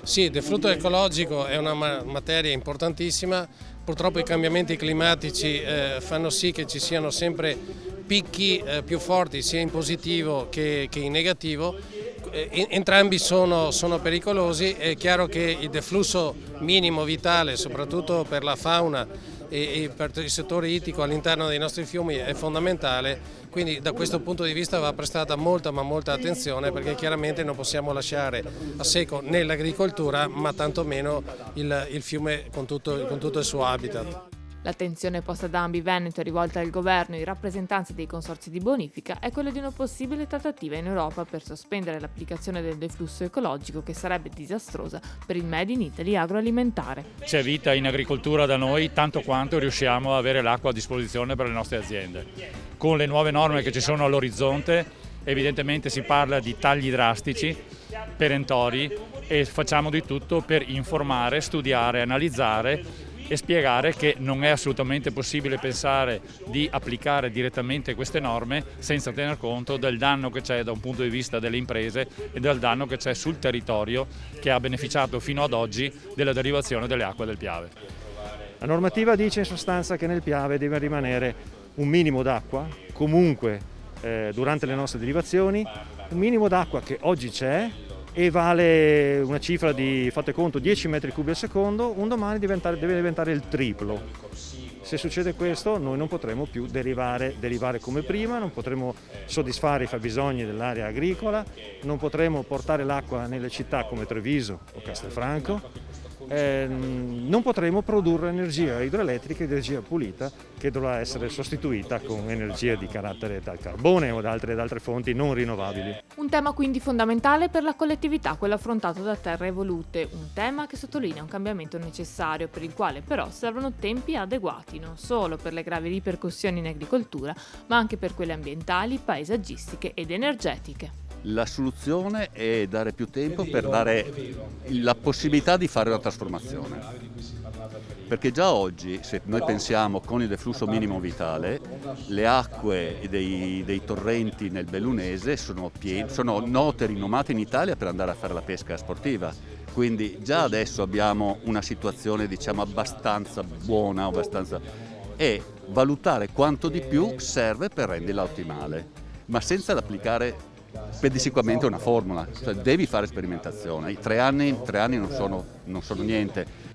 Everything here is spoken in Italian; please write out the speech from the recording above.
Sì, il deflutto ecologico è una materia importantissima, purtroppo i cambiamenti climatici fanno sì che ci siano sempre picchi più forti sia in positivo che in negativo. Entrambi sono pericolosi. È chiaro che il deflusso minimo vitale, soprattutto per la fauna e per il settore ittico all'interno dei nostri fiumi, è fondamentale, quindi da questo punto di vista va prestata molta attenzione, perché chiaramente non possiamo lasciare a secco né l'agricoltura ma tantomeno il fiume con tutto il suo habitat. L'attenzione posta da Ambi Veneto, rivolta al governo e ai rappresentanti dei consorzi di bonifica, è quella di una possibile trattativa in Europa per sospendere l'applicazione del deflusso ecologico, che sarebbe disastrosa per il Made in Italy agroalimentare. C'è vita in agricoltura da noi tanto quanto riusciamo a avere l'acqua a disposizione per le nostre aziende. Con le nuove norme che ci sono all'orizzonte, evidentemente si parla di tagli drastici, perentori, e facciamo di tutto per informare, studiare, analizzare e spiegare che non è assolutamente possibile pensare di applicare direttamente queste norme senza tener conto del danno che c'è da un punto di vista delle imprese e del danno che c'è sul territorio che ha beneficiato fino ad oggi della derivazione delle acque del Piave. La normativa dice in sostanza che nel Piave deve rimanere un minimo d'acqua, comunque durante le nostre derivazioni, un minimo d'acqua che oggi c'è e vale una cifra di, fate conto, 10 metri cubi al secondo, un domani deve diventare il triplo. Se succede questo noi non potremo più derivare come prima, non potremo soddisfare i fabbisogni dell'area agricola, non potremo portare l'acqua nelle città come Treviso o Castelfranco, non potremo produrre energia idroelettrica, energia pulita, che dovrà essere sostituita con energia di carattere dal carbone o da altre fonti non rinnovabili. Un tema quindi fondamentale per la collettività, quello affrontato da Terre Evolute, un tema che sottolinea un cambiamento necessario, per il quale però servono tempi adeguati, non solo per le gravi ripercussioni in agricoltura, ma anche per quelle ambientali, paesaggistiche ed energetiche. La soluzione è dare più tempo per dare la possibilità di fare una trasformazione. Perché già oggi, se noi pensiamo con il deflusso minimo vitale, le acque dei torrenti nel Bellunese sono note e rinomate in Italia per andare a fare la pesca sportiva. Quindi già adesso abbiamo una situazione, diciamo, abbastanza buona, e valutare quanto di più serve per renderla ottimale, ma senza applicare pedissequamente una formula, cioè devi fare sperimentazione. I 3 anni non sono niente.